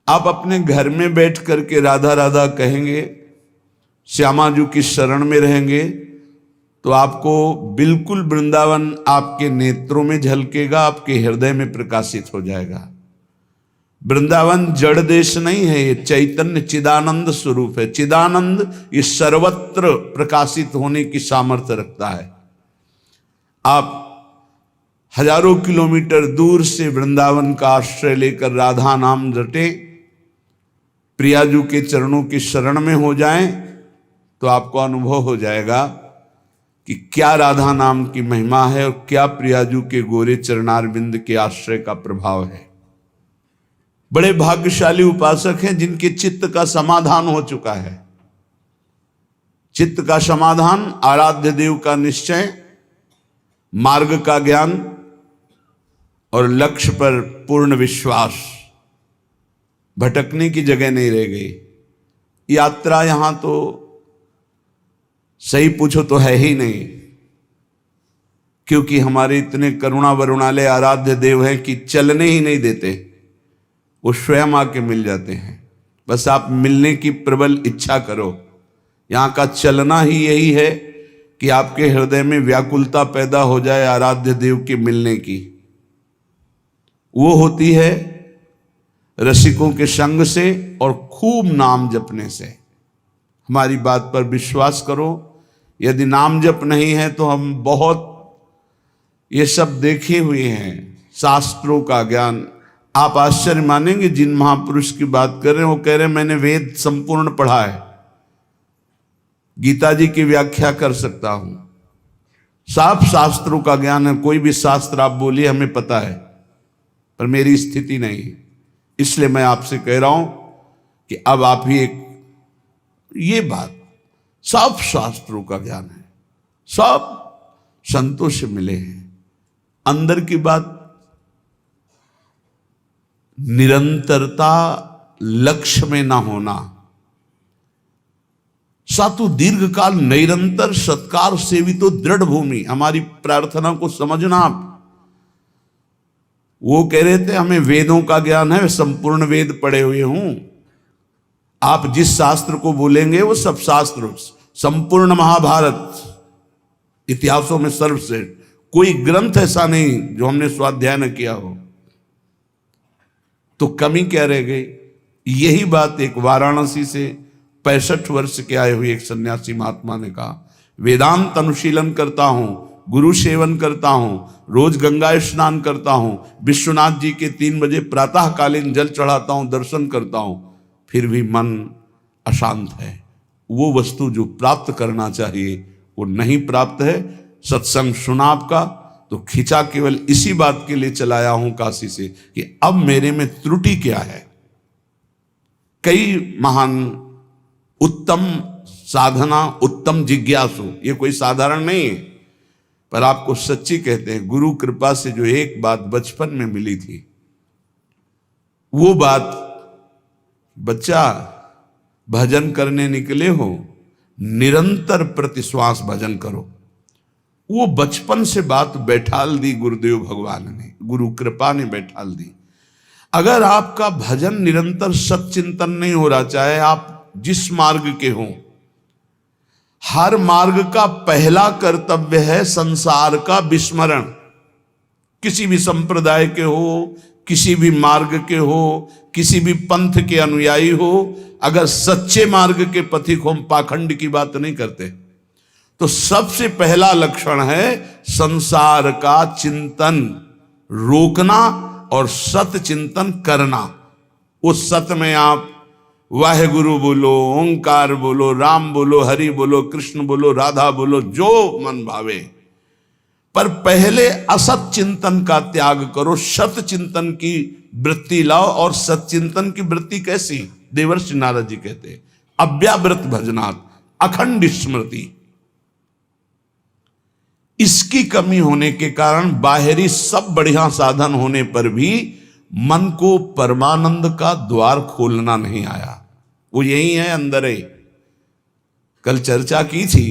आप अपने घर में बैठ करके राधा राधा कहेंगे, श्यामा जी की शरण में रहेंगे, तो आपको बिल्कुल वृंदावन आपके नेत्रों में झलकेगा, आपके हृदय में प्रकाशित हो जाएगा। वृंदावन जड़ देश नहीं है, ये चैतन्य चिदानंद स्वरूप है। चिदानंद ये सर्वत्र प्रकाशित होने की सामर्थ्य रखता है। आप हजारों किलोमीटर दूर से वृंदावन का आश्रय लेकर राधा नाम रटे, प्रियाजू के चरणों की शरण में हो जाएं, तो आपको अनुभव हो जाएगा कि क्या राधा नाम की महिमा है और क्या प्रियाजू के गोरे चरणारविंद के आश्रय का प्रभाव है। बड़े भाग्यशाली उपासक हैं जिनके चित्त का समाधान हो चुका है। चित्त का समाधान, आराध्य देव का निश्चय, मार्ग का ज्ञान और लक्ष्य पर पूर्ण विश्वास। भटकने की जगह नहीं रह गई। यात्रा यहां तो सही पूछो तो है ही नहीं, क्योंकि हमारे इतने करुणा वरुणालय आराध्य देव हैं कि चलने ही नहीं देते, वो स्वयं आके मिल जाते हैं। बस आप मिलने की प्रबल इच्छा करो। यहां का चलना ही यही है कि आपके हृदय में व्याकुलता पैदा हो जाए आराध्य देव के मिलने की। वो होती है रसिकों के संग से और खूब नाम जपने से। हमारी बात पर विश्वास करो, यदि नाम जप नहीं है तो हम बहुत ये सब देखे हुए हैं, शास्त्रों का ज्ञान। आप आश्चर्य मानेंगे, जिन महापुरुष की बात कर रहे हैं वो कह रहे हैं मैंने वेद संपूर्ण पढ़ा है, गीता जी की व्याख्या कर सकता हूं, साफ शास्त्रों का ज्ञान है, कोई भी शास्त्र आप बोलिए हमें पता है, पर मेरी स्थिति नहीं है। इसलिए मैं आपसे कह रहा हूं कि अब आप ही एक ये बात, सब शास्त्रों का ज्ञान है, सब संतों से मिले हैं। अंदर की बात, निरंतरता लक्ष्य में ना होना, सातु दीर्घ काल निरंतर सत्कार सेवितो दृढ़ भूमि। हमारी प्रार्थना को समझना आप। वो कह रहे थे हमें वेदों का ज्ञान है, संपूर्ण वेद पढ़े हुए हूं। आप जिस शास्त्र को बोलेंगे वो सब शास्त्र, संपूर्ण महाभारत, इतिहासों में सर्वश्रेष्ठ, कोई ग्रंथ ऐसा नहीं जो हमने स्वाध्याय न किया हो। तो कमी क्या रह गई? यही बात एक वाराणसी से 65 वर्ष के आए हुए एक सन्यासी महात्मा ने कहा, वेदांत अनुशीलन करता हूं, गुरु सेवन करता हूं, रोज गंगा स्नान करता हूं, विश्वनाथ जी के 3 बजे प्रातःकालीन जल चढ़ाता हूं, दर्शन करता हूं, फिर भी मन अशांत है। वो वस्तु जो प्राप्त करना चाहिए वो नहीं प्राप्त है। सत्संग सुना आपका तो खिंचा केवल इसी बात के लिए चलाया हूं काशी से कि अब मेरे में त्रुटि क्या है। कई महान उत्तम साधना, उत्तम जिज्ञासु, ये कोई साधारण नहीं है, पर आपको सच्ची कहते हैं, गुरु कृपा से जो एक बात बचपन में मिली थी, वो बात, बच्चा भजन करने निकले हो, निरंतर प्रतिश्वास भजन करो। वो बचपन से बात बैठाल दी गुरुदेव भगवान ने, गुरु कृपा ने बैठाल दी। अगर आपका भजन निरंतर सच्चिंतन नहीं हो रहा, चाहे आप जिस मार्ग के हों, हर मार्ग का पहला कर्तव्य है संसार का विस्मरण। किसी भी संप्रदाय के हो, किसी भी मार्ग के हो, किसी भी पंथ के अनुयायी हो, अगर सच्चे मार्ग के पथिक हो, हम पाखंड की बात नहीं करते, तो सबसे पहला लक्षण है संसार का चिंतन रोकना और सत चिंतन करना। उस सत में आप वाहेगुरु बोलो, ओंकार बोलो, राम बोलो, हरि बोलो, कृष्ण बोलो, राधा बोलो, जो मन भावे, पर पहले असत चिंतन का त्याग करो, सत चिंतन की वृत्ति लाओ। और सच्चिंतन की वृत्ति कैसी? देवर्षि नारद जी कहते हैं, अव्यावृत भजनात्, अखंड स्मृति। इसकी कमी होने के कारण बाहरी सब बढ़िया साधन होने पर भी मन को परमानंद का द्वार खोलना नहीं आया। वो यही है, अंदर है। कल चर्चा की थी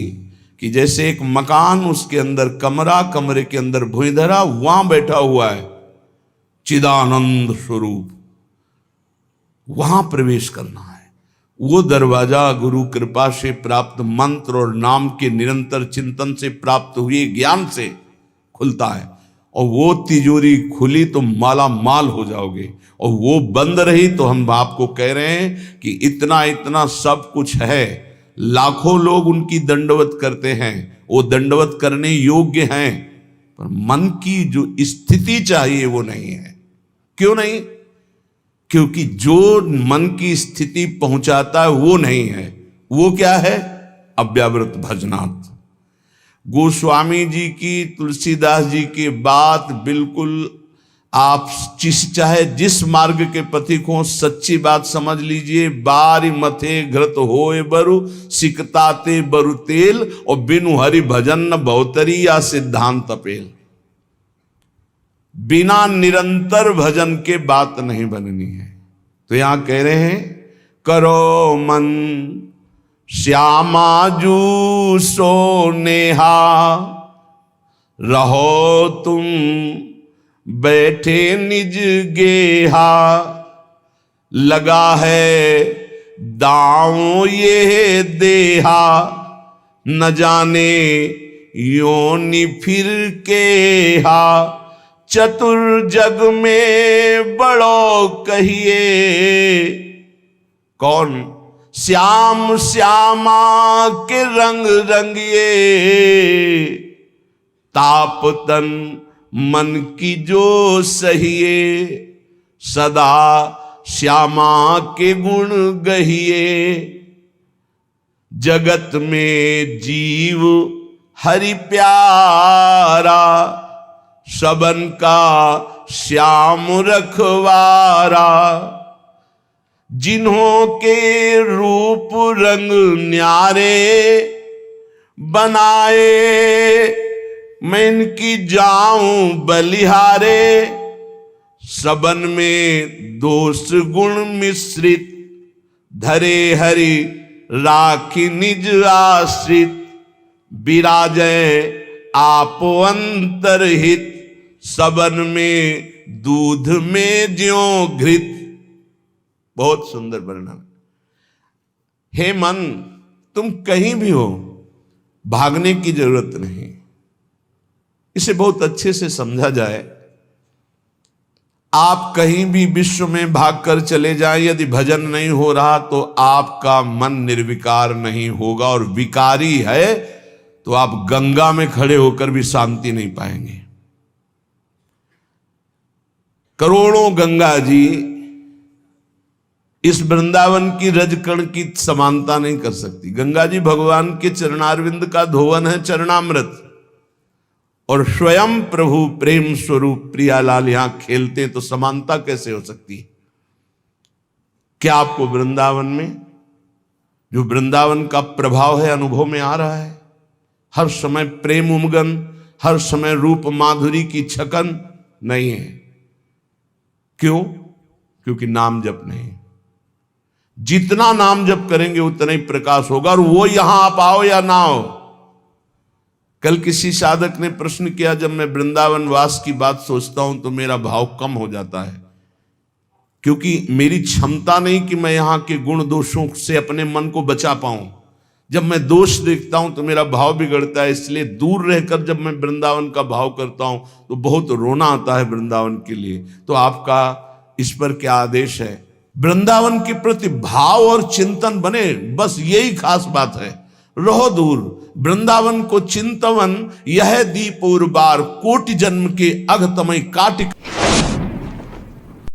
कि जैसे एक मकान, उसके अंदर कमरा, कमरे के अंदर भुइंधरा, वहां बैठा हुआ है चिदानंद स्वरूप। वहां प्रवेश करना है। वो दरवाजा गुरु कृपा से प्राप्त मंत्र और नाम के निरंतर चिंतन से प्राप्त हुए ज्ञान से खुलता है, और वो तिजोरी खुली तो माला माल हो जाओगे, और वो बंद रही तो हम आपको कह रहे हैं कि इतना इतना सब कुछ है, लाखों लोग उनकी दंडवत करते हैं, वो दंडवत करने योग्य हैं, पर मन की जो स्थिति चाहिए वो नहीं है। क्यों नहीं? क्योंकि जो मन की स्थिति पहुंचाता है वो नहीं है। वो क्या है? अव्यावृत भजनात्। गोस्वामी जी की, तुलसीदास जी की बात बिल्कुल आप चाहे जिस मार्ग के पथिक हो, सच्ची बात समझ लीजिए। बारी मथे घृत होए बरु, सिकताते बरु तेल, और बिनु हरि भजन न बहुतरी या सिद्धांत अपेल। बिना निरंतर भजन के बात नहीं बननी है। तो यहां कह रहे हैं, करो मन श्यामा जू सो नेहा, रहो तुम बैठे निज गेहा, लगा है दांव ये देहा, न जाने योनि फिर केहा, चतुर जग में बड़ो कहिए। कौन? श्याम श्यामा के रंग रंगिए, ताप तन मन की जो सहिए, सदा श्यामा के गुण गहिए। जगत में जीव हरि प्यारा, सबन का श्याम रखवारा। जिन्हों के रूप रंग न्यारे, बनाए मैं इनकी जाऊं बलिहारे। सबन में दोष गुण मिश्रित, धरे हरि राखी निज आश्रित। विराजय आप अंतरहित, सबन में दूध में ज्यों घृत। बहुत सुंदर वर्णन। हे मन, तुम कहीं भी हो, भागने की जरूरत नहीं। इसे बहुत अच्छे से समझा जाए। आप कहीं भी विश्व में भागकर चले जाएं, यदि भजन नहीं हो रहा तो आपका मन निर्विकार नहीं होगा, और विकारी है तो आप गंगा में खड़े होकर भी शांति नहीं पाएंगे। करोड़ों गंगा जी इस वृंदावन की रजकण की समानता नहीं कर सकती। गंगा जी भगवान के चरणारविंद का धोवन है, चरणामृत, और स्वयं प्रभु प्रेम स्वरूप प्रियालाल यहां खेलते, तो समानता कैसे हो सकती है? क्या आपको वृंदावन में जो वृंदावन का प्रभाव है अनुभव में आ रहा है? हर समय प्रेम उमगन, हर समय रूप माधुरी की छकन नहीं है। क्यों? क्योंकि नाम जप नहीं। जितना नाम जप करेंगे उतना ही प्रकाश होगा, और वो यहां आप आओ या ना आओ। कल किसी साधक ने प्रश्न किया, जब मैं वृंदावन वास की बात सोचता हूं तो मेरा भाव कम हो जाता है, क्योंकि मेरी क्षमता नहीं कि मैं यहां के गुण दोषों से अपने मन को बचा पाऊं। जब मैं दोष देखता हूं तो मेरा भाव बिगड़ता है, इसलिए दूर रहकर जब मैं वृंदावन का भाव करता हूं तो बहुत रोना आता है वृंदावन के लिए। तो आपका इस पर क्या आदेश है? वृंदावन के प्रति भाव और चिंतन बने, बस यही खास बात है। रहो दूर, वृंदावन को चिंतवन, यह दीप और बार, कोटि जन्म के अघ तमय काटिक।